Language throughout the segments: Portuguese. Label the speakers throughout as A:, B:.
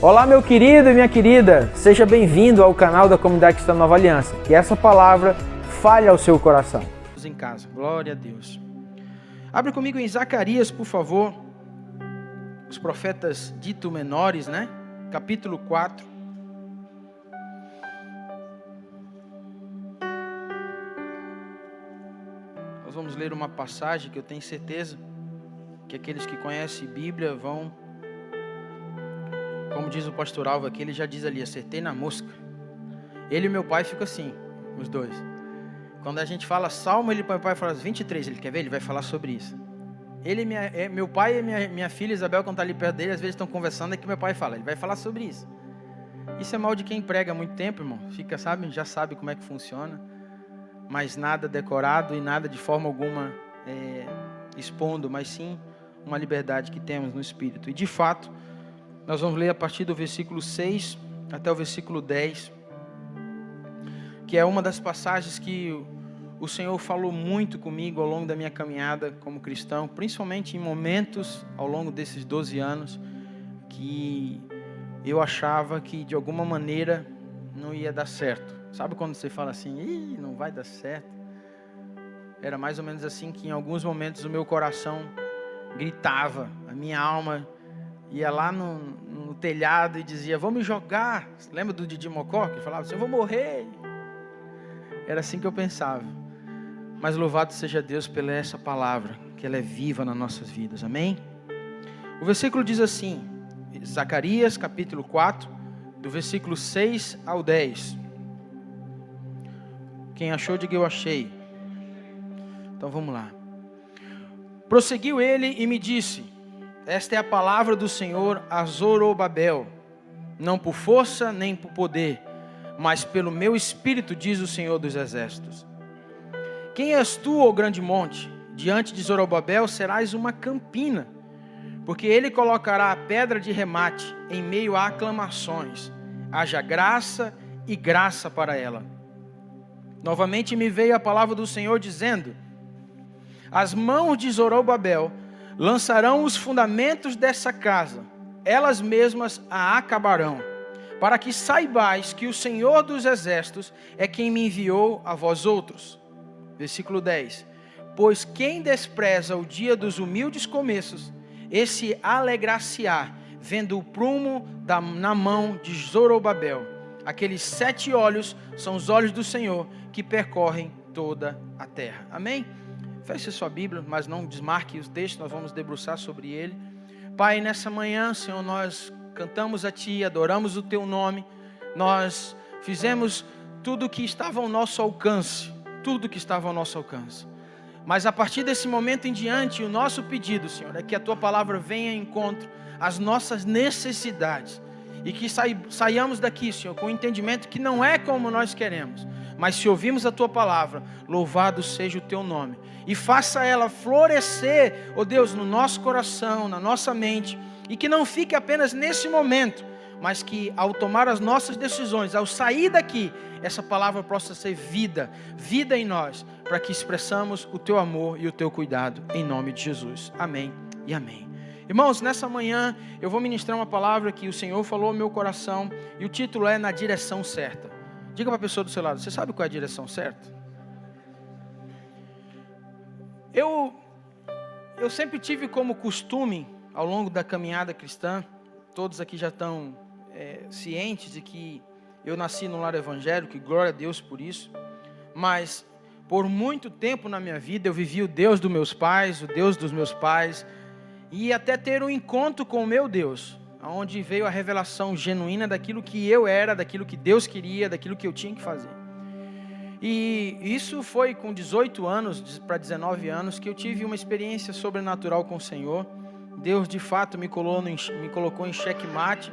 A: Olá, meu querido e minha querida, seja bem-vindo ao canal da Comunidade Cristã Nova Aliança. Que essa palavra fale ao seu coração.
B: Em casa, glória a Deus. Abre comigo em Zacarias, por favor. Os profetas dito menores, né? Capítulo 4. Nós vamos ler uma passagem que eu tenho certeza que aqueles que conhecem Bíblia vão, como diz o pastor Alva aqui, ele já diz ali, acertei na mosca. Ele e meu pai ficam assim, os dois. Quando a gente fala Salmo, meu pai fala 23, ele quer ver? Ele vai falar sobre isso. Meu pai e minha filha Isabel, quando está ali perto dele, às vezes estão conversando, é que meu pai fala, ele vai falar sobre isso. Isso é mal de quem prega há muito tempo, irmão. Fica, sabe, já sabe como é que funciona. Mas nada decorado e nada de forma alguma expondo, mas sim uma liberdade que temos no Espírito. E de fato, nós vamos ler a partir do versículo 6 até o versículo 10, que é uma das passagens que o Senhor falou muito comigo ao longo da minha caminhada como cristão, principalmente em momentos ao longo desses 12 anos, que eu achava que de alguma maneira não ia dar certo. Sabe quando você fala assim, não vai dar certo? Era mais ou menos assim que em alguns momentos o meu coração gritava, a minha alma ia lá no telhado e dizia, vou me jogar. Você lembra do Didi Mocó que falava assim, eu vou morrer? Era assim que eu pensava. Mas louvado seja Deus pela essa palavra, que ela é viva nas nossas vidas, amém? O versículo diz assim, Zacarias capítulo 4, do versículo 6 ao 10. Quem achou, diga eu achei. Então vamos lá. Prosseguiu ele e me disse, esta é a palavra do Senhor a Zorobabel, não por força nem por poder, mas pelo meu espírito, diz o Senhor dos Exércitos. Quem és tu, ó grande monte? Diante de Zorobabel serás uma campina, porque ele colocará a pedra de remate em meio a aclamações. Haja graça e graça para ela. Novamente me veio a palavra do Senhor dizendo, as mãos de Zorobabel lançarão os fundamentos dessa casa, elas mesmas a acabarão, para que saibais que o Senhor dos Exércitos é quem me enviou a vós outros. Versículo 10. Pois quem despreza o dia dos humildes começos, esse alegrar-se-á, vendo o prumo na mão de Zorobabel. Aqueles 7 olhos são os olhos do Senhor que percorrem toda a terra. Amém? Feche sua Bíblia, mas não desmarque os textos, nós vamos debruçar sobre ele. Pai, nessa manhã, Senhor, nós cantamos a Ti, adoramos o Teu nome, nós fizemos tudo que estava ao nosso alcance, Mas a partir desse momento em diante, o nosso pedido, Senhor, é que a Tua palavra venha em encontro às nossas necessidades, e que saiamos daqui, Senhor, com o entendimento que não é como nós queremos, mas se ouvirmos a Tua palavra, louvado seja o Teu nome, e faça ela florescer, ó Deus, no nosso coração, na nossa mente, e que não fique apenas nesse momento, mas que ao tomar as nossas decisões, ao sair daqui, essa palavra possa ser vida em nós, para que expressamos o Teu amor e o Teu cuidado, em nome de Jesus. Amém e amém. Irmãos, nessa manhã eu vou ministrar uma palavra que o Senhor falou ao meu coração, e o título é Na Direção Certa. Diga para a pessoa do seu lado, você sabe qual é a direção certa? Eu sempre tive como costume, ao longo da caminhada cristã, todos aqui já estão cientes de que eu nasci no lar evangélico, e glória a Deus por isso, mas por muito tempo na minha vida eu vivi o Deus dos meus pais, o Deus dos meus pais, e até ter um encontro com o meu Deus, onde veio a revelação genuína daquilo que eu era, daquilo que Deus queria, daquilo que eu tinha que fazer. E isso foi com 18 anos para 19 anos que eu tive uma experiência sobrenatural com o Senhor. Deus de fato me colocou em xeque-mate.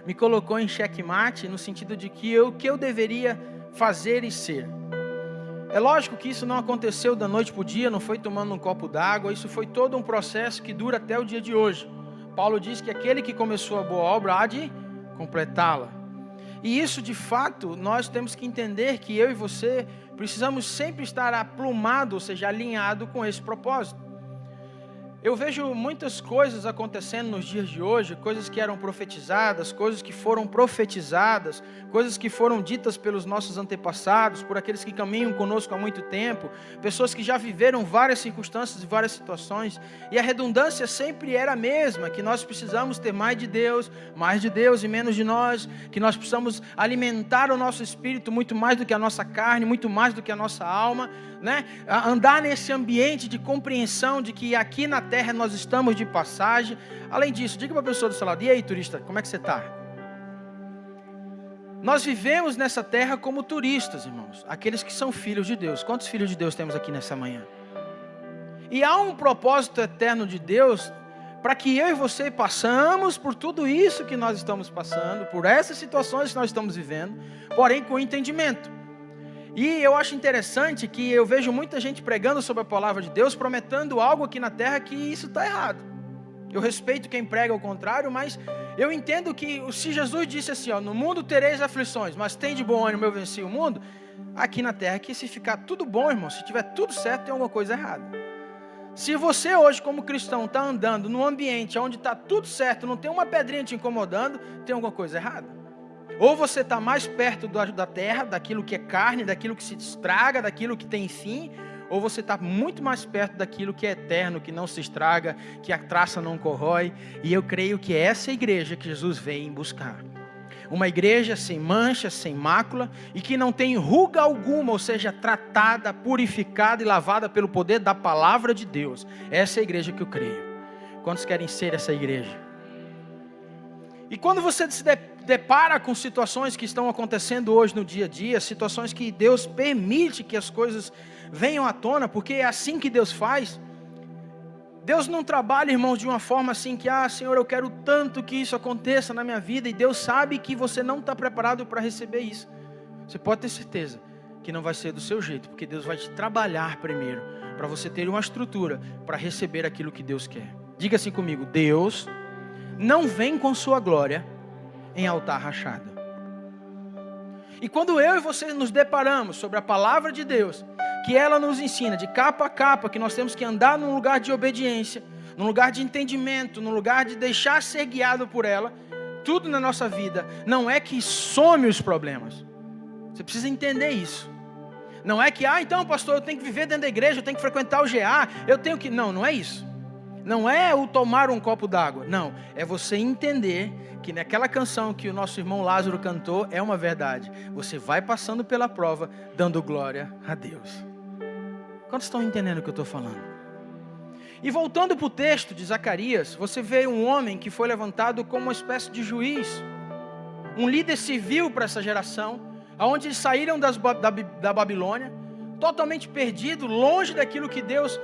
B: Me colocou em xeque-mate no sentido de que o que eu deveria fazer e ser. É lógico que isso não aconteceu da noite para o dia, não foi tomando um copo d'água, isso foi todo um processo que dura até o dia de hoje. Paulo diz que aquele que começou a boa obra há de completá-la. E isso de fato, nós temos que entender que eu e você precisamos sempre estar aplumado, ou seja, alinhado com esse propósito. Eu vejo muitas coisas acontecendo nos dias de hoje, coisas que eram profetizadas, coisas que foram profetizadas, coisas que foram ditas pelos nossos antepassados, por aqueles que caminham conosco há muito tempo, pessoas que já viveram várias circunstâncias e várias situações, e a redundância sempre era a mesma, que nós precisamos ter mais de Deus e menos de nós, que nós precisamos alimentar o nosso espírito muito mais do que a nossa carne, muito mais do que a nossa alma, né? Andar nesse ambiente de compreensão de que aqui na terra nós estamos de passagem. Além disso, diga para a pessoa do seu lado: e aí, turista, como é que você está? Nós vivemos nessa terra como turistas, irmãos, aqueles que são filhos de Deus. Quantos filhos de Deus temos aqui nessa manhã? E há um propósito eterno de Deus para que eu e você passamos por tudo isso que nós estamos passando, por essas situações que nós estamos vivendo, porém com entendimento. E eu acho interessante que eu vejo muita gente pregando sobre a palavra de Deus, prometendo algo aqui na terra que isso está errado. Eu respeito quem prega o contrário, mas eu entendo que se Jesus disse assim, ó, no mundo tereis aflições, mas tem de bom ânimo, eu venci o mundo, aqui na terra, que se ficar tudo bom, irmão, se tiver tudo certo, tem alguma coisa errada. Se você hoje como cristão está andando num ambiente onde está tudo certo, não tem uma pedrinha te incomodando, tem alguma coisa errada. Ou você está mais perto da terra, daquilo que é carne, daquilo que se estraga, daquilo que tem fim, ou você está muito mais perto daquilo que é eterno, que não se estraga, que a traça não corrói. E eu creio que é essa igreja que Jesus veio buscar. Uma igreja sem mancha, sem mácula, e que não tem ruga alguma, ou seja, tratada, purificada e lavada pelo poder da palavra de Deus. Essa é a igreja que eu creio. Quantos querem ser essa igreja? E quando você se depara com situações que estão acontecendo hoje no dia a dia, situações que Deus permite que as coisas venham à tona, porque é assim que Deus faz. Deus não trabalha, irmãos, de uma forma assim que, Senhor, eu quero tanto que isso aconteça na minha vida, e Deus sabe que você não está preparado para receber isso. Você pode ter certeza que não vai ser do seu jeito, porque Deus vai te trabalhar primeiro, para você ter uma estrutura para receber aquilo que Deus quer. Diga assim comigo: Deus não vem com sua glória em altar rachado. E quando eu e você nos deparamos sobre a palavra de Deus, que ela nos ensina de capa a capa, que nós temos que andar num lugar de obediência, num lugar de entendimento, num lugar de deixar ser guiado por ela, tudo na nossa vida não é que some os problemas. Você precisa entender isso. Não é que, então pastor, eu tenho que viver dentro da igreja, eu tenho que frequentar o GA, eu tenho que... Não é isso. Não é o tomar um copo d'água, não. É você entender que naquela canção que o nosso irmão Lázaro cantou é uma verdade. Você vai passando pela prova, dando glória a Deus. Quantos estão entendendo o que eu estou falando? E voltando para o texto de Zacarias, você vê um homem que foi levantado como uma espécie de juiz, um líder civil para essa geração, onde eles saíram da Babilônia, totalmente perdido, longe daquilo que Deus,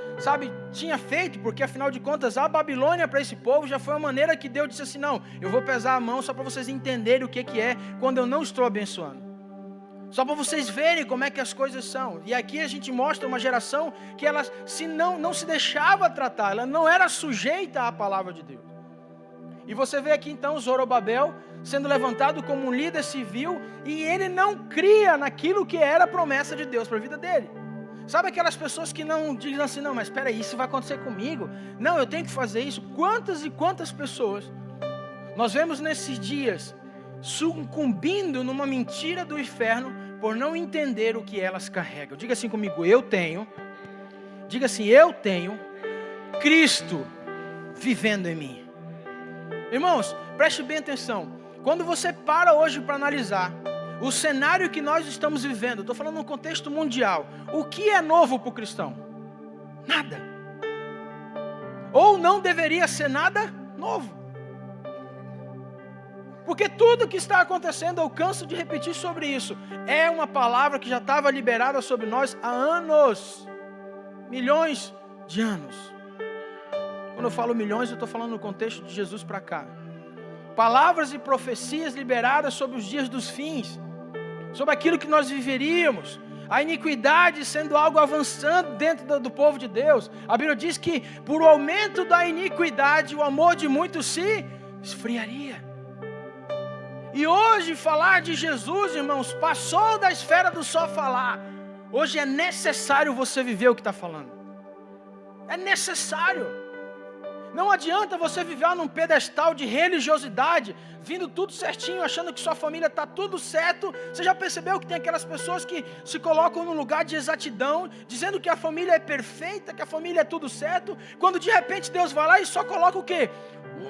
B: tinha feito, porque afinal de contas, a Babilônia para esse povo já foi uma maneira que Deus disse assim, não, eu vou pesar a mão só para vocês entenderem o que é quando eu não estou abençoando. Só para vocês verem como é que as coisas são. E aqui a gente mostra uma geração que ela não se deixava tratar, ela não era sujeita à palavra de Deus. E você vê aqui então Zorobabel sendo levantado como um líder civil, e ele não cria naquilo que era a promessa de Deus para a vida dele. Sabe aquelas pessoas que não dizem assim, não, mas espera aí, isso vai acontecer comigo? Não, eu tenho que fazer isso. Quantas e quantas pessoas nós vemos nesses dias sucumbindo numa mentira do inferno por não entender o que elas carregam? Diga assim comigo, eu tenho Cristo vivendo em mim. Irmãos, preste bem atenção. Quando você para hoje para analisar o cenário que nós estamos vivendo, estou falando num contexto mundial, o que é novo para o cristão? Nada. Ou não deveria ser nada novo. Porque tudo que está acontecendo, eu canso de repetir sobre isso, é uma palavra que já estava liberada sobre nós há anos, milhões de anos. Quando eu falo milhões, eu estou falando no contexto de Jesus para cá. Palavras e profecias liberadas sobre os dias dos fins, sobre aquilo que nós viveríamos, a iniquidade sendo algo avançando dentro do povo de Deus. A Bíblia diz que por o aumento da iniquidade, o amor de muitos se esfriaria. E hoje falar de Jesus, irmãos, passou da esfera do só falar. Hoje é necessário você viver o que está falando. É necessário. Não adianta você viver num pedestal de religiosidade, vindo tudo certinho, achando que sua família está tudo certo. Você já percebeu que tem aquelas pessoas que se colocam num lugar de exatidão, dizendo que a família é perfeita, que a família é tudo certo, quando de repente Deus vai lá e só coloca o quê?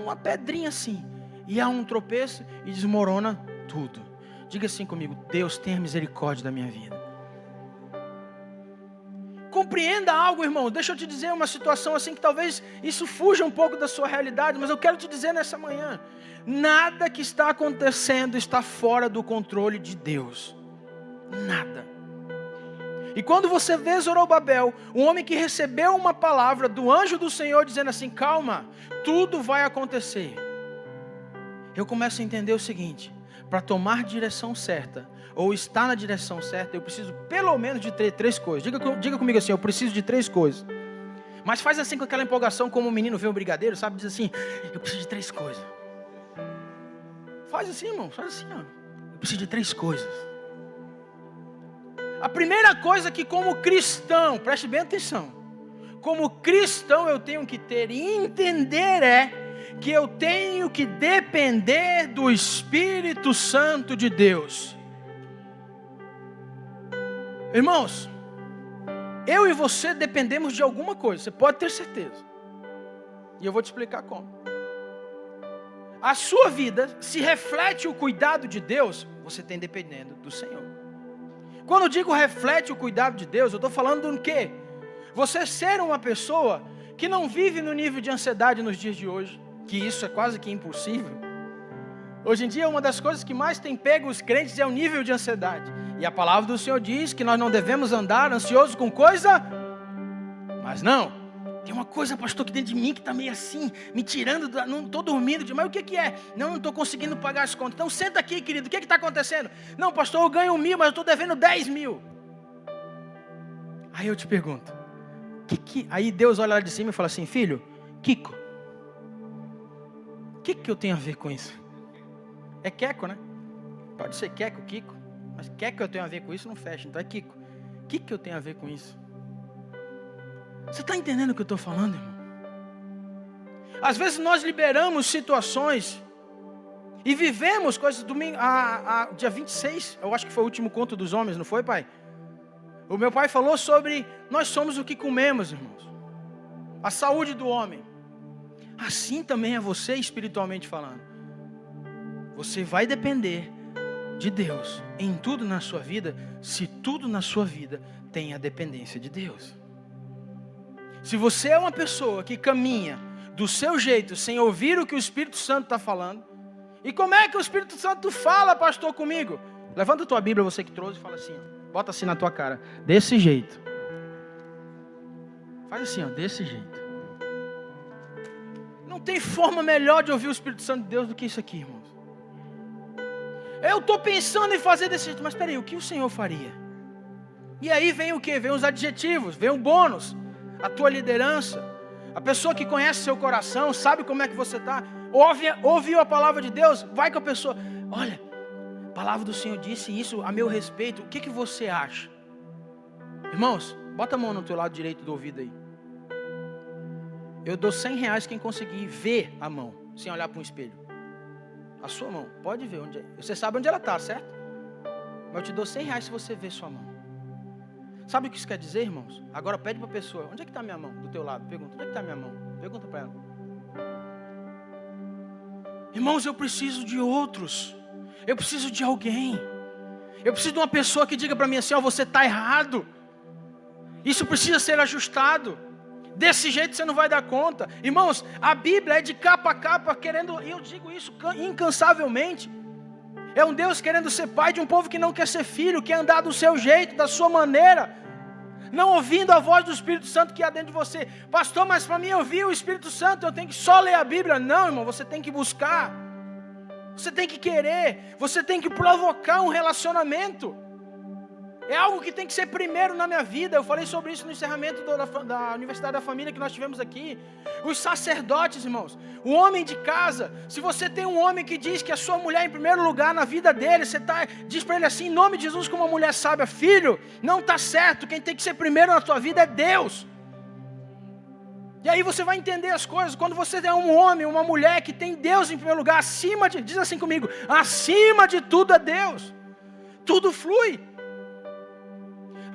B: Uma pedrinha assim, e há um tropeço e desmorona tudo. Diga assim comigo: Deus, tenha misericórdia da minha vida. Compreenda algo, irmão. Deixa eu te dizer uma situação assim que talvez isso fuja um pouco da sua realidade, mas eu quero te dizer nessa manhã: nada que está acontecendo está fora do controle de Deus. Nada. E quando você vê Zorobabel, um homem que recebeu uma palavra do anjo do Senhor dizendo assim: calma, tudo vai acontecer. Eu começo a entender o seguinte: para tomar direção certa, ou estar na direção certa, eu preciso pelo menos de três coisas. Diga comigo assim: eu preciso de 3 coisas. Mas faz assim com aquela empolgação, como um menino vê um brigadeiro, sabe? Diz assim: eu preciso de 3 coisas. Faz assim, irmão, faz assim, ó. Eu preciso de 3 coisas. A primeira coisa que como cristão, preste bem atenção, como cristão eu tenho que ter e entender que eu tenho que depender do Espírito Santo de Deus. Irmãos, eu e você dependemos de alguma coisa, você pode ter certeza. E eu vou te explicar como. A sua vida, se reflete o cuidado de Deus, você tem dependendo do Senhor. Quando eu digo reflete o cuidado de Deus, eu estou falando do quê? Você ser uma pessoa que não vive no nível de ansiedade nos dias de hoje, que isso é quase que impossível. Hoje em dia, uma das coisas que mais tem pego os crentes é o nível de ansiedade. E a palavra do Senhor diz que nós não devemos andar ansiosos com coisa, mas não. Tem uma coisa, pastor, que dentro de mim que está meio assim, me tirando, não estou dormindo demais. O que é? Não estou conseguindo pagar as contas. Então senta aqui, querido, o que está acontecendo? Não, pastor, eu ganho 1.000, mas eu estou devendo 10.000. Aí eu te pergunto, aí Deus olha lá de cima e fala assim: filho, Kiko, o que eu tenho a ver com isso? É Queco, né? Pode ser Queco, Kiko, mas Queco eu tenho a ver com isso, não fecha, então é Kiko. O que eu tenho a ver com isso? Você está entendendo o que eu estou falando, irmão? Às vezes nós liberamos situações e vivemos coisas. Dia 26, eu acho que foi o último conto dos homens, não foi, pai? O meu pai falou sobre nós somos o que comemos, irmãos. A saúde do homem. Assim também é você espiritualmente falando. Você vai depender de Deus em tudo na sua vida, se tudo na sua vida tem a dependência de Deus. Se você é uma pessoa que caminha do seu jeito, sem ouvir o que o Espírito Santo está falando, e como é que o Espírito Santo fala, pastor, comigo? Levanta a tua Bíblia, você que trouxe, e fala assim, ó, bota assim na tua cara, desse jeito. Faz assim, ó, desse jeito. Não tem forma melhor de ouvir o Espírito Santo de Deus do que isso aqui, irmãos. Eu estou pensando em fazer desse jeito, mas peraí, o que o Senhor faria? E aí vem o que? Vem os adjetivos, vem o bônus. A tua liderança, a pessoa que conhece seu coração, sabe como é que você está, ouviu a palavra de Deus, vai com a pessoa, olha, a palavra do Senhor disse isso a meu respeito, o que você acha? Irmãos, bota a mão no teu lado direito do ouvido aí. Eu dou R$100 quem conseguir ver a mão, sem olhar para um espelho. A sua mão, pode ver, você sabe onde ela está, certo? Mas eu te dou R$100 se você ver sua mão. Sabe o que isso quer dizer, irmãos? Agora pede para a pessoa, onde é que está a minha mão? Do teu lado, pergunta, onde é que está a minha mão? Pergunta para ela. Irmãos, eu preciso de outros. Eu preciso de alguém. Eu preciso de uma pessoa que diga para mim assim, ó, você está errado. Isso precisa ser ajustado. Desse jeito você não vai dar conta. Irmãos, a Bíblia é de capa a capa, querendo, e eu digo isso incansavelmente. É um Deus querendo ser pai de um povo que não quer ser filho, quer andar do seu jeito, da sua maneira. Não ouvindo a voz do Espírito Santo que há dentro de você. Pastor, mas para mim ouvir o Espírito Santo, eu tenho que só ler a Bíblia. Não, irmão, você tem que buscar. Você tem que querer. Você tem que provocar um relacionamento. É algo que tem que ser primeiro na minha vida. Eu falei sobre isso no encerramento da Universidade da Família que nós tivemos aqui. Os sacerdotes, irmãos. O homem de casa. Se você tem um homem que diz que a sua mulher é em primeiro lugar na vida dele, você diz para ele assim, em nome de Jesus, como uma mulher sábia, filho, não está certo. Quem tem que ser primeiro na tua vida é Deus. E aí você vai entender as coisas. Quando você é um homem, uma mulher que tem Deus em primeiro lugar, diz assim comigo, acima de tudo é Deus. Tudo flui.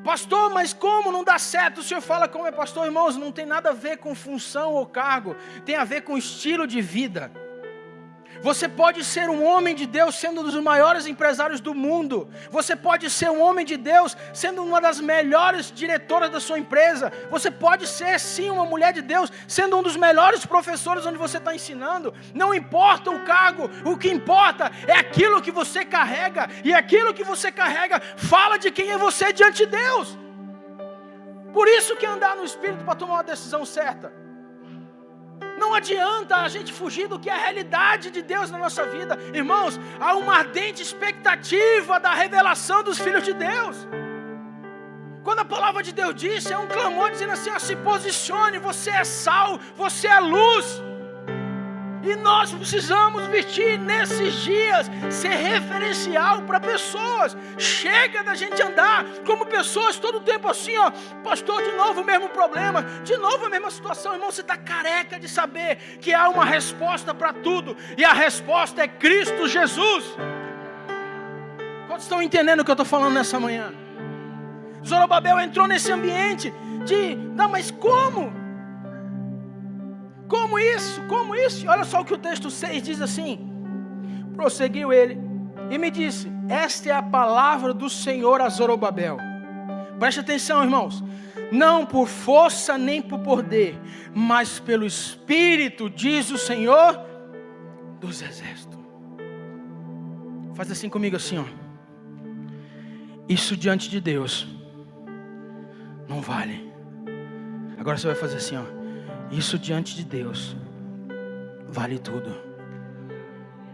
B: Pastor, mas como não dá certo? O senhor fala como é pastor, irmãos, não tem nada a ver com função ou cargo, tem a ver com estilo de vida. Você pode ser um homem de Deus sendo um dos maiores empresários do mundo. Você pode ser um homem de Deus sendo uma das melhores diretoras da sua empresa. Você pode ser sim uma mulher de Deus sendo um dos melhores professores onde você está ensinando. Não importa o cargo, o que importa é aquilo que você carrega. E aquilo que você carrega fala de quem é você diante de Deus. Por isso que andar no Espírito para tomar uma decisão certa. Não adianta a gente fugir do que é a realidade de Deus na nossa vida. Irmãos, há uma ardente expectativa da revelação dos filhos de Deus. Quando a palavra de Deus diz, é um clamor dizendo assim, ó, se posicione, você é sal, você é luz. E nós precisamos vestir nesses dias, ser referencial para pessoas. Chega da gente andar como pessoas todo o tempo assim, ó, pastor, de novo o mesmo problema, de novo a mesma situação. Irmão, você está careca de saber que há uma resposta para tudo, e a resposta é Cristo Jesus. Quantos estão entendendo o que eu estou falando nessa manhã? Zorobabel entrou nesse ambiente de, não, mas como? Como isso? Como isso? Olha só o que o texto 6 diz assim. Prosseguiu ele e me disse, esta é a palavra do Senhor a Zorobabel. Preste atenção, irmãos. Não por força nem por poder, mas pelo Espírito, diz o Senhor dos exércitos. Faz assim comigo assim, ó. Isso diante de Deus não vale. Agora você vai fazer assim, ó. Isso diante de Deus vale tudo.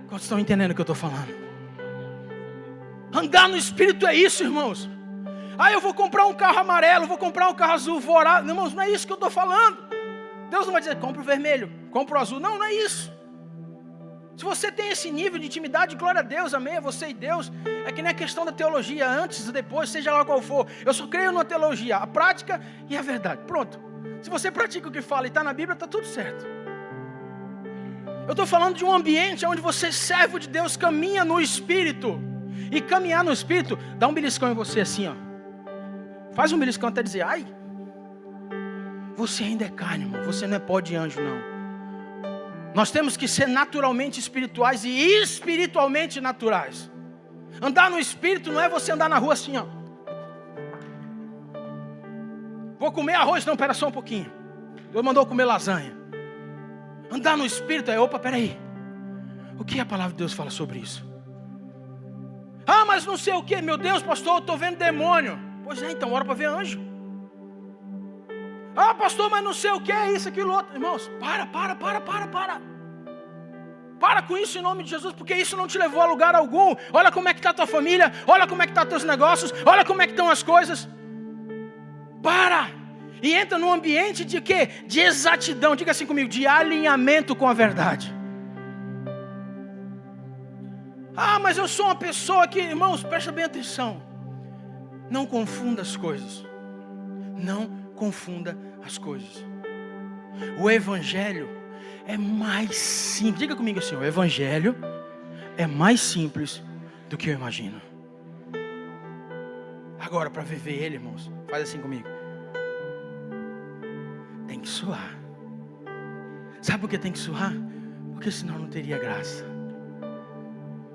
B: Quantos estão entendendo o que eu estou falando? Andar no Espírito é isso, irmãos. Eu vou comprar um carro amarelo, vou comprar um carro azul, vou orar. Irmãos, não é isso que eu estou falando. Deus não vai dizer, compra o vermelho, compra o azul. Não, não é isso. Se você tem esse nível de intimidade, glória a Deus, amém, é você e Deus. É que nem a questão da teologia, antes e depois, seja lá qual for. Eu só creio na teologia, a prática e a verdade. Pronto. Se você pratica o que fala e está na Bíblia, está tudo certo. Eu estou falando de um ambiente onde você, servo de Deus, caminha no Espírito. E caminhar no Espírito, dá um beliscão em você assim, ó. Faz um beliscão até dizer, ai, você ainda é carne, irmão. Você não é pó de anjo, não. Nós temos que ser naturalmente espirituais e espiritualmente naturais. Andar no Espírito não é você andar na rua assim, ó. Vou comer arroz, não, espera só um pouquinho. Deus mandou comer lasanha. Andar no Espírito é, opa, peraí. O que a palavra de Deus fala sobre isso? Mas não sei o que, meu Deus, pastor, eu estou vendo demônio. Pois é, então ora para ver anjo. Pastor, mas não sei o que, isso, aquilo, outro. Irmãos, para. Para com isso em nome de Jesus, porque isso não te levou a lugar algum. Olha como é que está a tua família, olha como é que estão os teus negócios, olha como é que estão as coisas. Para e entra num ambiente de quê? De exatidão, diga assim comigo, de alinhamento com a verdade. Mas eu sou uma pessoa que, irmãos, presta bem atenção. Não confunda as coisas. Não confunda as coisas. O Evangelho é mais simples. Diga comigo assim, o Evangelho é mais simples do que eu imagino. Agora, para viver ele, irmãos, faz assim comigo. Tem que suar. Sabe por que tem que suar? Porque senão não teria graça.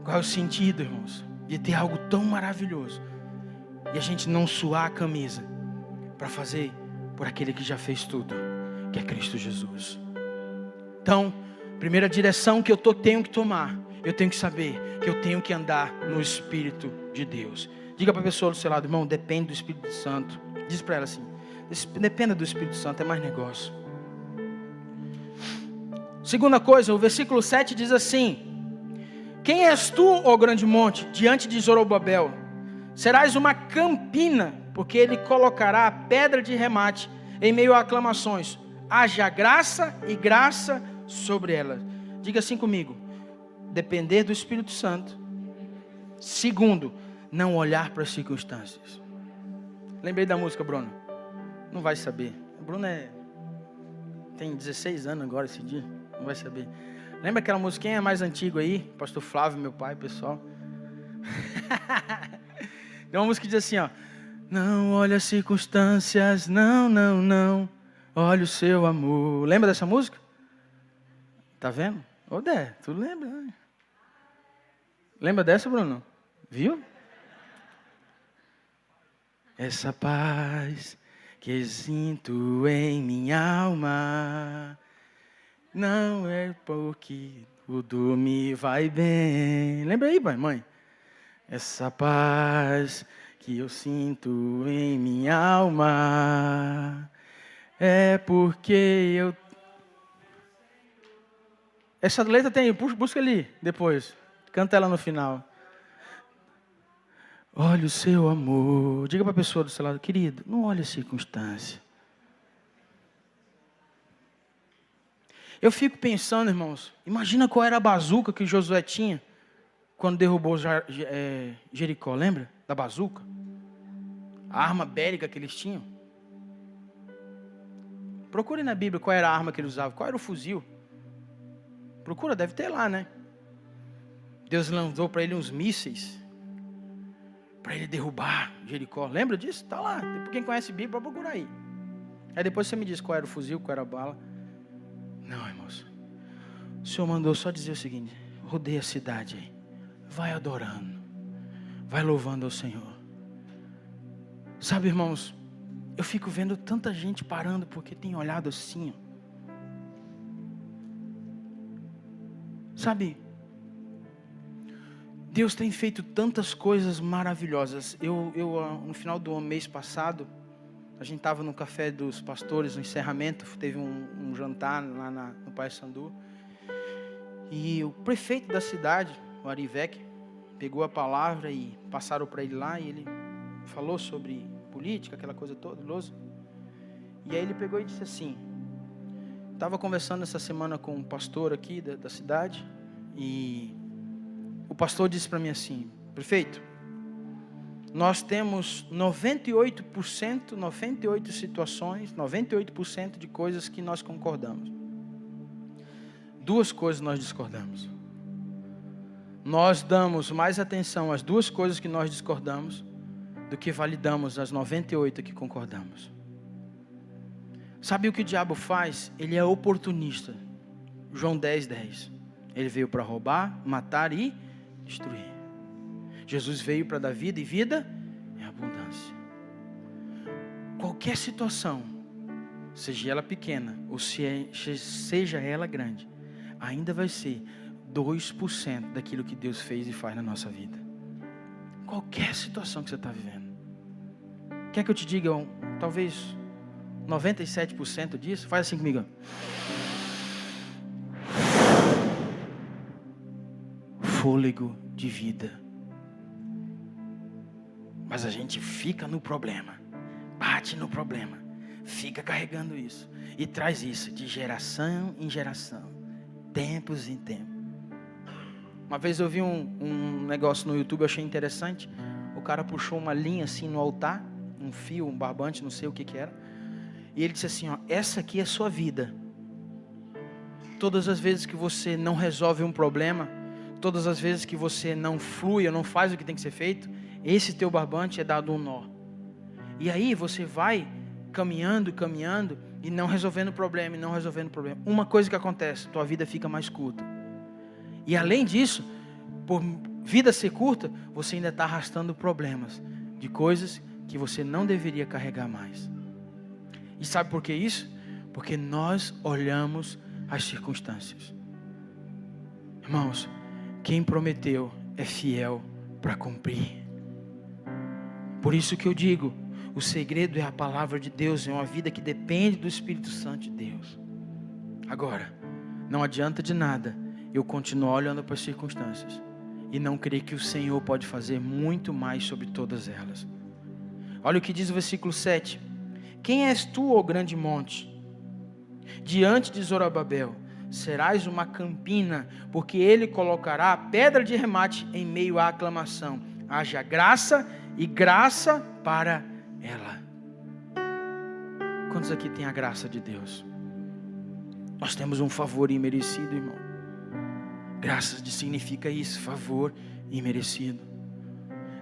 B: Qual é o sentido, irmãos, de ter algo tão maravilhoso e a gente não suar a camisa para fazer por aquele que já fez tudo, que é Cristo Jesus? Então, primeira direção que eu tenho que tomar, eu tenho que saber que eu tenho que andar no Espírito de Deus. Diga para a pessoa do seu lado, irmão, depende do Espírito Santo. Diz para ela assim, dependa do Espírito Santo, é mais negócio. Segunda coisa, o versículo 7 diz assim: quem és tu, ó grande monte, diante de Zorobabel? Serás uma campina, porque ele colocará a pedra de remate em meio a aclamações. Haja graça e graça sobre ela. Diga assim comigo, depender do Espírito Santo. Segundo, não olhar para as circunstâncias. Lembrei da música, Bruno? Não vai saber. Bruno tem 16 anos agora esse dia, não vai saber. Lembra aquela música, quem é mais antigo aí? Pastor Flávio, meu pai, pessoal. Tem uma música que diz assim, ó. Não olhe as circunstâncias, não, não, não. Olha o seu amor. Lembra dessa música? Tá vendo? Ô, Dé, tu lembra, né? Lembra dessa, Bruno? Viu? Essa paz que sinto em minha alma não é porque tudo me vai bem. Lembra aí, pai, mãe? Essa paz que eu sinto em minha alma é porque eu... Essa letra tem, busca ali depois. Canta ela no final. Olha o seu amor. Diga para a pessoa do seu lado, querido, não olhe a circunstância. Eu fico pensando, irmãos, imagina qual era a bazuca que Josué tinha quando derrubou Jericó, lembra? Da bazuca. A arma bélica que eles tinham. Procure na Bíblia qual era a arma que eles usavam, qual era o fuzil. Procura, deve ter lá, né? Deus lançou para ele uns mísseis para ele derrubar Jericó. Lembra disso? Está lá. Quem conhece a Bíblia, pode procurar aí. Aí depois você me diz qual era o fuzil, qual era a bala. Não, irmãos. O Senhor mandou só dizer o seguinte: rodeia a cidade aí. Vai adorando. Vai louvando ao Senhor. Sabe, irmãos, eu fico vendo tanta gente parando porque tem olhado assim. Sabe, Deus tem feito tantas coisas maravilhosas. Eu no final do mês passado, a gente estava no café dos pastores, no encerramento, teve um jantar lá no Pai Sandu. E o prefeito da cidade, o Arivec, pegou a palavra e passaram para ele lá, e ele falou sobre política, aquela coisa toda, lousa. E aí ele pegou e disse assim, estava conversando essa semana com um pastor aqui da cidade, e o pastor disse para mim assim: prefeito, nós temos 98% situações, 98% de coisas que nós concordamos. 2 coisas nós discordamos. Nós damos mais atenção às 2 coisas que nós discordamos do que validamos as 98 que concordamos. Sabe o que o diabo faz? Ele é oportunista. João 10:10. Ele veio para roubar, matar e destruir. Jesus veio para dar vida, e vida em abundância. Qualquer situação, seja ela pequena ou seja ela grande, ainda vai ser 2% daquilo que Deus fez e faz na nossa vida. Qualquer situação que você está vivendo. Quer que eu te diga talvez 97% disso? Faz assim comigo. Fôlego de vida. Mas a gente fica no problema, bate no problema, fica carregando isso e traz isso de geração em geração, tempos em tempos. Uma vez eu vi um negócio no YouTube, eu achei interessante. O cara puxou uma linha assim no altar, um fio, um barbante, não sei o que era, e ele disse assim, ó, essa aqui é a sua vida. Todas as vezes que você não resolve um problema, todas as vezes que você não flui ou não faz o que tem que ser feito, esse teu barbante é dado um nó. E aí você vai caminhando e não resolvendo o problema, Uma coisa que acontece, tua vida fica mais curta. E além disso, por vida ser curta, você ainda está arrastando problemas de coisas que você não deveria carregar mais. E sabe por que isso? Porque nós olhamos as circunstâncias. Irmãos, quem prometeu é fiel para cumprir. Por isso que eu digo, o segredo é a palavra de Deus, é uma vida que depende do Espírito Santo de Deus. Agora, não adianta de nada eu continuar olhando para as circunstâncias e não crer que o Senhor pode fazer muito mais sobre todas elas. Olha o que diz o versículo 7. Quem és tu, ó grande monte? Diante de Zorobabel serás uma campina, porque ele colocará a pedra de remate em meio à aclamação. Haja graça e graça para ela. Quantos aqui tem a graça de Deus? Nós temos um favor imerecido, irmão. Graça significa isso, favor imerecido.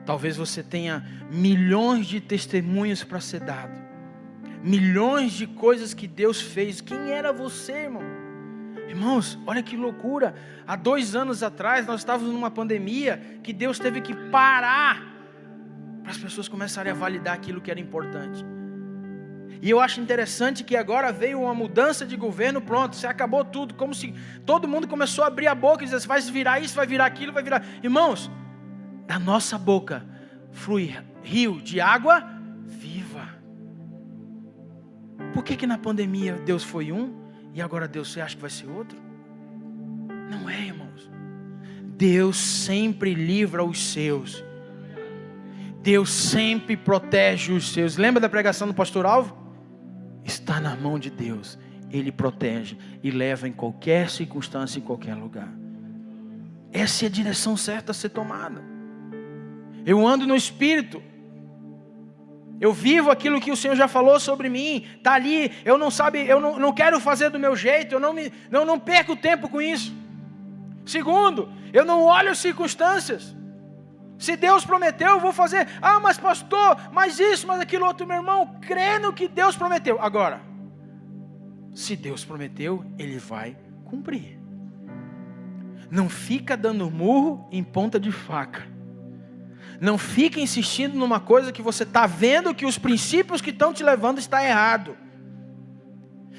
B: Talvez você tenha milhões de testemunhos para ser dado. Milhões de coisas que Deus fez. Quem era você, irmão? Irmãos, olha que loucura. Há 2 anos atrás nós estávamos numa pandemia que Deus teve que parar para as pessoas começarem a validar aquilo que era importante. E eu acho interessante que agora veio uma mudança de governo, pronto, você acabou tudo, como se todo mundo começou a abrir a boca e dizer, vai virar isso, vai virar aquilo, vai virar... Irmãos, da nossa boca flui rio de água viva. Por que na pandemia Deus foi um e agora Deus você acha que vai ser outro? Não é, irmãos. Deus sempre livra os seus. Deus sempre protege os seus. Lembra da pregação do pastor Alvo? Está na mão de Deus. Ele protege e leva em qualquer circunstância, em qualquer lugar. Essa é a direção certa a ser tomada. Eu ando no Espírito. Eu vivo aquilo que o Senhor já falou sobre mim. Está ali. Eu não quero fazer do meu jeito. Eu não perco tempo com isso. Segundo, eu não olho as circunstâncias. Se Deus prometeu, eu vou fazer. Ah, mas pastor, mas isso, mas aquilo outro, meu irmão. Crê no que Deus prometeu. Agora, se Deus prometeu, Ele vai cumprir. Não fica dando murro em ponta de faca. Não fica insistindo numa coisa que você está vendo que os princípios que estão te levando está errado.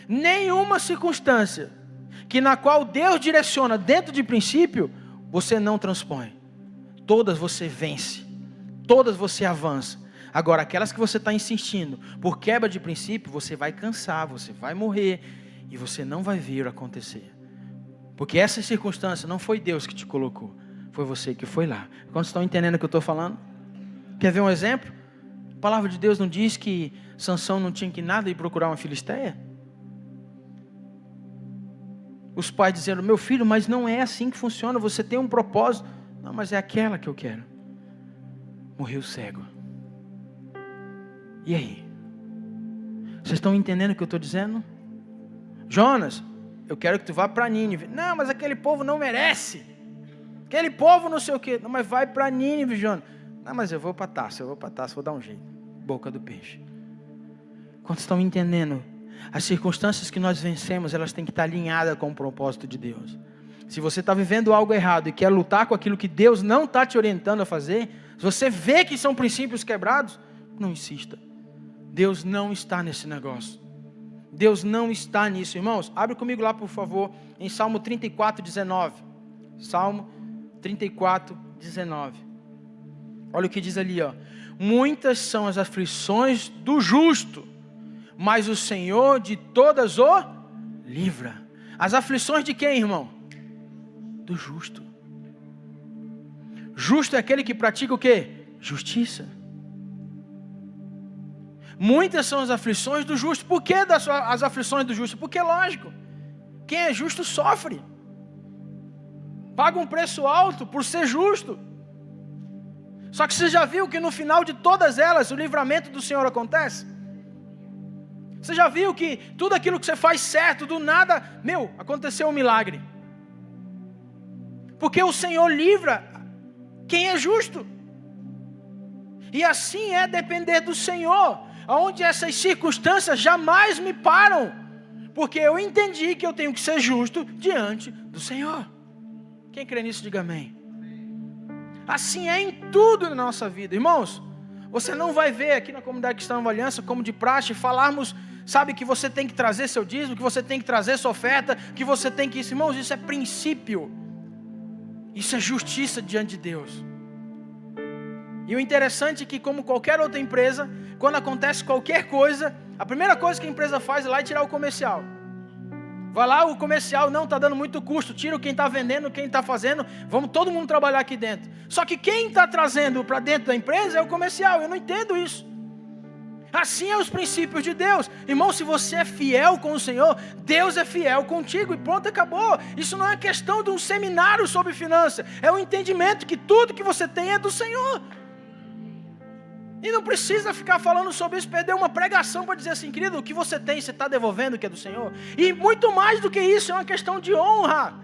B: Nenhuma circunstância que na qual Deus direciona dentro de princípio, você não transpõe. Todas você vence, todas você avança. Agora, aquelas que você está insistindo por quebra de princípio, você vai cansar, você vai morrer e você não vai ver acontecer. Porque essa circunstância não foi Deus que te colocou, foi você que foi lá. Quantos estão entendendo o que eu estou falando? Quer ver um exemplo? A palavra de Deus não diz que Sansão não tinha que nada ir procurar uma filisteia? Os pais dizendo, meu filho, mas não é assim que funciona, você tem um propósito. Não, mas é aquela que eu quero. Morreu cego. E aí? Vocês estão entendendo o que eu estou dizendo? Jonas, eu quero que tu vá para Nínive. Não, mas aquele povo não merece. Aquele povo não sei o quê. Não, mas vai para Nínive, Jonas. Não, mas eu vou para Tarso, vou dar um jeito. Boca do peixe. Quantos estão entendendo? As circunstâncias que nós vencemos, elas têm que estar alinhadas com o propósito de Deus. Se você está vivendo algo errado e quer lutar com aquilo que Deus não está te orientando a fazer, se você vê que são princípios quebrados, não insista. Deus não está nesse negócio. Deus não está nisso. Irmãos, abre comigo lá, por favor, em Salmo 34, 19. Salmo 34, 19. Olha o que diz ali, ó. Muitas são as aflições do justo, mas o Senhor de todas o livra. As aflições de quem, irmão? Do justo. Justo é aquele que pratica o quê? Justiça. Muitas são as aflições do justo. Por que as aflições do justo? Porque é lógico. Quem é justo sofre. Paga um preço alto por ser justo. Só que você já viu que no final de todas elas o livramento do Senhor acontece? Você já viu que tudo aquilo que você faz certo, do nada, aconteceu um milagre. Porque o Senhor livra quem é justo. E assim é depender do Senhor. Onde essas circunstâncias jamais me param. Porque eu entendi que eu tenho que ser justo diante do Senhor. Quem crê nisso, diga amém. Assim é em tudo na nossa vida. Irmãos, você não vai ver aqui na comunidade Cristã Nova Aliança, como de praxe, falarmos, sabe, que você tem que trazer seu dízimo, que você tem que trazer sua oferta, que você tem que... Irmãos, isso é princípio. Isso é justiça diante de Deus. E o interessante é que, como qualquer outra empresa, quando acontece qualquer coisa, a primeira coisa que a empresa faz é lá e tirar o comercial. Vai lá, o comercial não está dando muito custo, tira quem está vendendo, quem está fazendo, vamos todo mundo trabalhar aqui dentro. Só que quem está trazendo para dentro da empresa é o comercial, eu não entendo isso. Assim é os princípios de Deus. Irmão, se você é fiel com o Senhor, Deus é fiel contigo e pronto, acabou. Isso não é questão de um seminário sobre finanças, é o entendimento que tudo que você tem é do Senhor. E não precisa ficar falando sobre isso, perder uma pregação para dizer assim, querido, o que você tem, você está devolvendo o que é do Senhor. E muito mais do que isso, é uma questão de honra.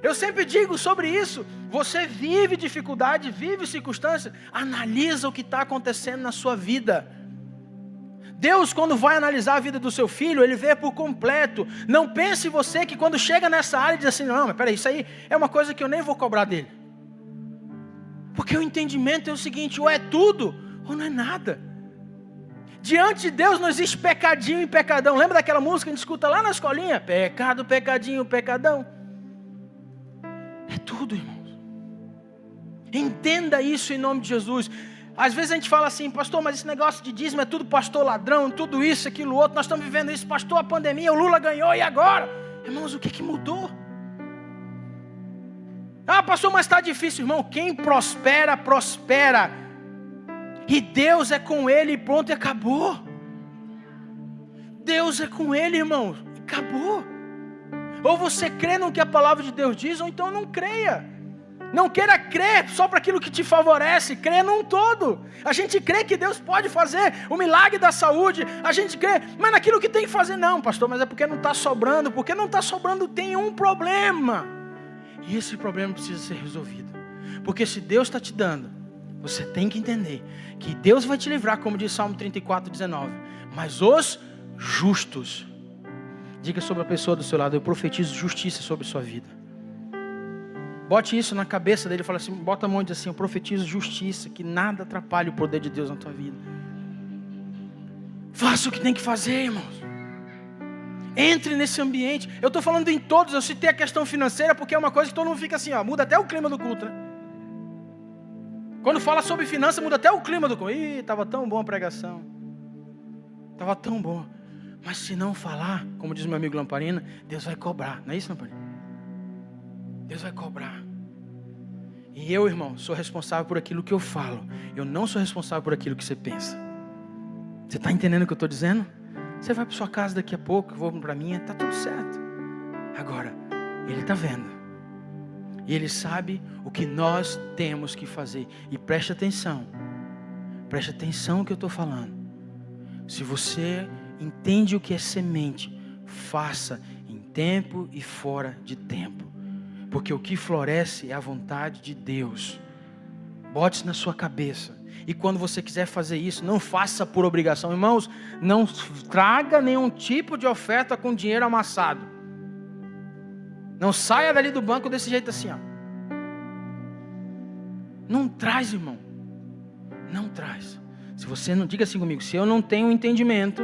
B: Eu sempre digo sobre isso, você vive dificuldade, vive circunstância, analisa o que está acontecendo na sua vida. Deus, quando vai analisar a vida do seu filho, Ele vê por completo. Não pense você que quando chega nessa área, diz assim, não, mas peraí, isso aí é uma coisa que eu nem vou cobrar dele. Porque o entendimento é o seguinte, ou é tudo, ou não é nada. Diante de Deus não existe pecadinho e pecadão. Lembra daquela música que a gente escuta lá na escolinha? Pecado, pecadinho, pecadão. É tudo, irmãos. Entenda isso em nome de Jesus. Às vezes a gente fala assim, pastor, mas esse negócio de dízimo é tudo pastor ladrão, tudo isso, aquilo, outro. Nós estamos vivendo isso, pastor, a pandemia, o Lula ganhou, e agora? Irmãos, o que mudou? Ah, pastor, mas está difícil, irmão. Quem prospera, prospera. E Deus é com ele e pronto, e acabou. Deus é com ele, irmão, e acabou. Ou você crê no que a palavra de Deus diz, ou então não creia. Não queira crer só para aquilo que te favorece, crê num todo. A gente crê que Deus pode fazer o milagre da saúde, a gente crê, mas naquilo que tem que fazer não, pastor, mas é porque não está sobrando, porque não está sobrando tem um problema. E esse problema precisa ser resolvido. Porque se Deus está te dando, você tem que entender que Deus vai te livrar, como diz Salmo 34:19. Mas os justos, diga sobre a pessoa do seu lado, eu profetizo justiça sobre sua vida. Bote isso na cabeça dele, fala assim, bota a mão e diz assim, eu profetizo justiça, que nada atrapalhe o poder de Deus na tua vida. Faça o que tem que fazer, irmãos. Entre nesse ambiente. Eu estou falando em todos, eu citei a questão financeira, porque é uma coisa que todo mundo fica assim, ó, muda até o clima do culto, né? Quando fala sobre finança, muda até o clima do culto. Ih, estava tão bom a pregação. Estava tão bom. Mas se não falar, como diz meu amigo Lamparina, Deus vai cobrar. Não é isso, Lamparina? Deus vai cobrar. E eu, irmão, sou responsável por aquilo que eu falo. Eu não sou responsável por aquilo que você pensa. Você está entendendo o que eu estou dizendo? Você vai para sua casa daqui a pouco, eu vou para a minha, está tudo certo. Agora, Ele está vendo. E Ele sabe o que nós temos que fazer. E preste atenção no que eu estou falando. Se você entende o que é semente, faça em tempo e fora de tempo. Porque o que floresce é a vontade de Deus. Bote isso na sua cabeça. E quando você quiser fazer isso, não faça por obrigação. Irmãos, não traga nenhum tipo de oferta com dinheiro amassado. Não saia dali do banco desse jeito assim, ó. Não traz, irmão. Não traz. Se você não, diga assim comigo, se eu não tenho entendimento,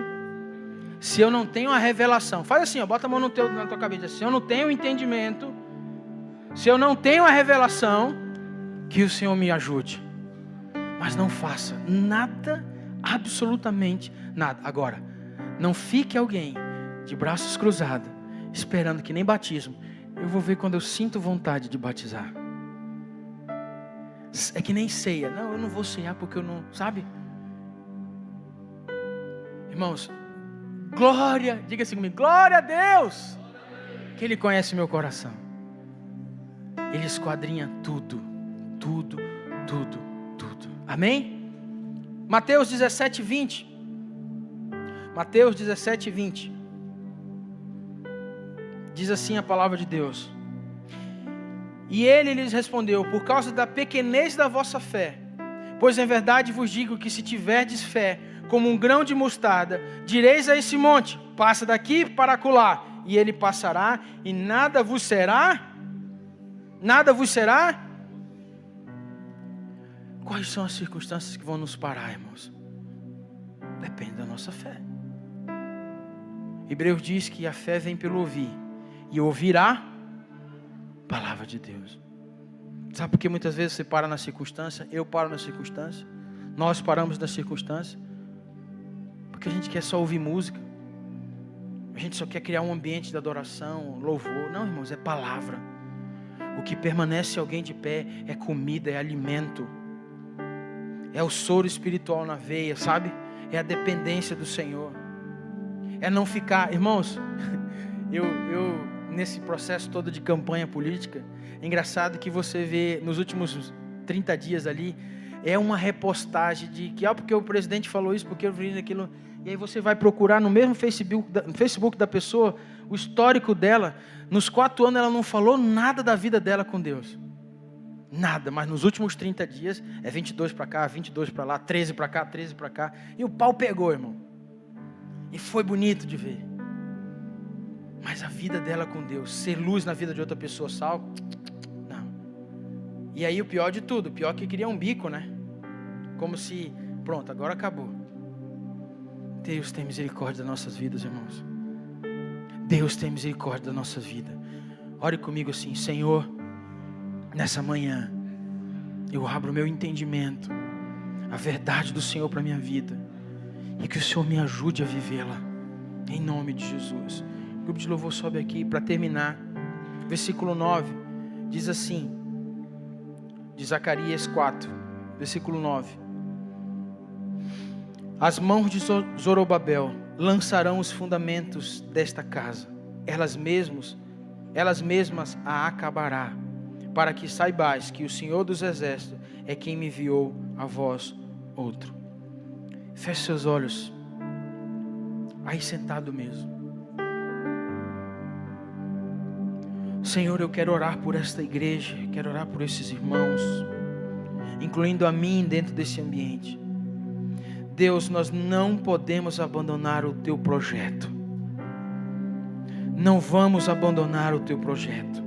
B: se eu não tenho a revelação, faz assim, ó, bota a mão na tua cabeça. Se eu não tenho entendimento, se eu não tenho a revelação, que o Senhor me ajude. Mas não faça nada, absolutamente nada. Agora, não fique alguém de braços cruzados, esperando que nem batismo. Eu vou ver quando eu sinto vontade de batizar. É que nem ceia. Não, eu não vou ceiar porque eu não, sabe? Irmãos, glória, diga assim comigo, glória a Deus, que Ele conhece meu coração. Ele esquadrinha tudo. Amém? Mateus 17:20. Mateus 17:20. Diz assim a palavra de Deus. E ele lhes respondeu, por causa da pequenez da vossa fé, pois em verdade vos digo que se tiverdes fé, como um grão de mostarda, direis a esse monte, passa daqui para acolá, e ele passará, e nada vos será. Quais são as circunstâncias que vão nos parar, irmãos? Depende da nossa fé. Hebreus diz que a fé vem pelo ouvir, e ouvir a palavra de Deus. Sabe por que muitas vezes você para na circunstância? Eu paro na circunstância. Nós paramos na circunstância. Porque a gente quer só ouvir música. A gente só quer criar um ambiente de adoração, louvor. Não, irmãos, é palavra. O que permanece alguém de pé é comida, é alimento. É o soro espiritual na veia, sabe? É a dependência do Senhor. É não ficar... Irmãos, eu nesse processo todo de campanha política, é engraçado que você vê nos últimos 30 dias ali, é uma repostagem de que, porque o presidente falou isso, porque eu vi aquilo. E aí você vai procurar no mesmo Facebook da pessoa, o histórico dela. Nos 4 anos ela não falou nada da vida dela com Deus. Nada, mas nos últimos 30 dias, é 22 para cá, 22 para lá, 13 para cá, 13 para cá. E o pau pegou, irmão. E foi bonito de ver. Mas a vida dela com Deus, ser luz na vida de outra pessoa, sal, não. E aí o pior de tudo, o pior é que queria um bico, né? Como se, pronto, agora acabou. Deus tem misericórdia das nossas vidas, irmãos. Deus tem misericórdia da nossa vida. Ore comigo assim: Senhor, nessa manhã, eu abro o meu entendimento, a verdade do Senhor para a minha vida, e que o Senhor me ajude a vivê-la, em nome de Jesus. O grupo de louvor sobe aqui para terminar. Versículo 9, diz assim, de Zacarias 4, versículo 9: As mãos de Zorobabel lançarão os fundamentos desta casa, elas mesmas a acabará, para que saibais que o Senhor dos Exércitos é quem me enviou a vós outro. Feche seus olhos, aí sentado mesmo. Senhor, eu quero orar por esta igreja, quero orar por esses irmãos, incluindo a mim dentro desse ambiente. Deus, nós não podemos abandonar o Teu projeto. Não vamos abandonar o Teu projeto.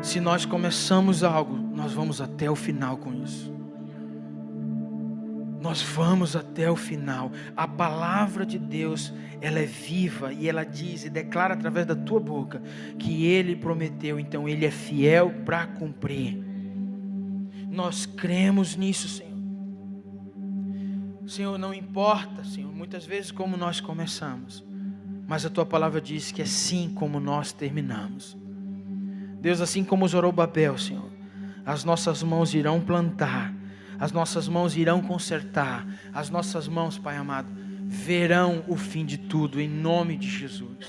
B: Se nós começamos algo, nós vamos até o final com isso. Nós vamos até o final. A palavra de Deus, ela é viva e ela diz e declara através da tua boca que Ele prometeu, então Ele é fiel para cumprir. Nós cremos nisso, Senhor. Senhor, não importa, Senhor, muitas vezes como nós começamos, mas a tua palavra diz que é assim como nós terminamos. Deus, assim como Zorobabel, Senhor, as nossas mãos irão plantar, as nossas mãos irão consertar, as nossas mãos, Pai amado, verão o fim de tudo, em nome de Jesus.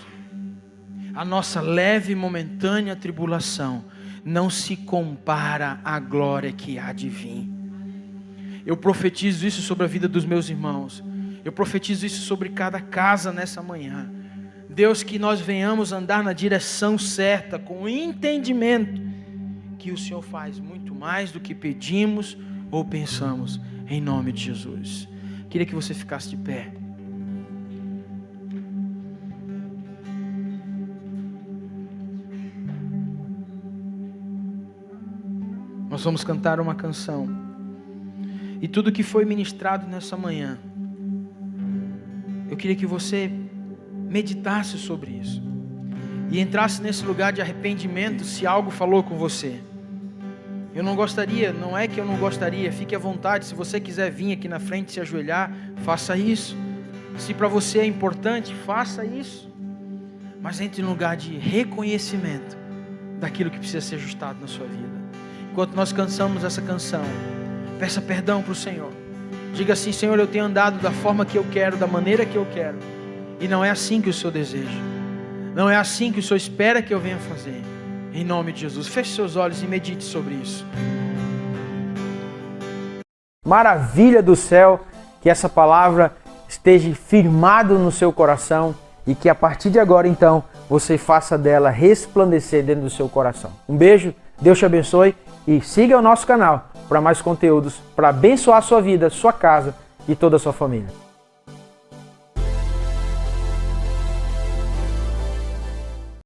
B: A nossa leve e momentânea tribulação não se compara à glória que há de vir. Eu profetizo isso sobre a vida dos meus irmãos, eu profetizo isso sobre cada casa nessa manhã. Deus, que nós venhamos andar na direção certa, com o entendimento que o Senhor faz muito mais do que pedimos ou pensamos, em nome de Jesus. Queria que você ficasse de pé. Nós vamos cantar uma canção, e tudo que foi ministrado nessa manhã, eu queria que você meditasse sobre isso e entrasse nesse lugar de arrependimento se algo falou com você. Eu não gostaria, não é que eu não gostaria, fique à vontade, se você quiser vir aqui na frente se ajoelhar, faça isso. Se para você é importante, faça isso. Mas entre no lugar de reconhecimento daquilo que precisa ser ajustado na sua vida. Enquanto nós cantamos essa canção, peça perdão para o Senhor. Diga assim: Senhor, eu tenho andado da forma que eu quero, da maneira que eu quero, e não é assim que o Senhor deseja, não é assim que o Senhor espera que eu venha fazer. Em nome de Jesus, feche seus olhos e medite sobre isso.
A: Maravilha do céu, que essa palavra esteja firmada no seu coração e que a partir de agora, então, você faça dela resplandecer dentro do seu coração. Um beijo, Deus te abençoe e siga o nosso canal para mais conteúdos, para abençoar a sua vida, sua casa e toda a sua família.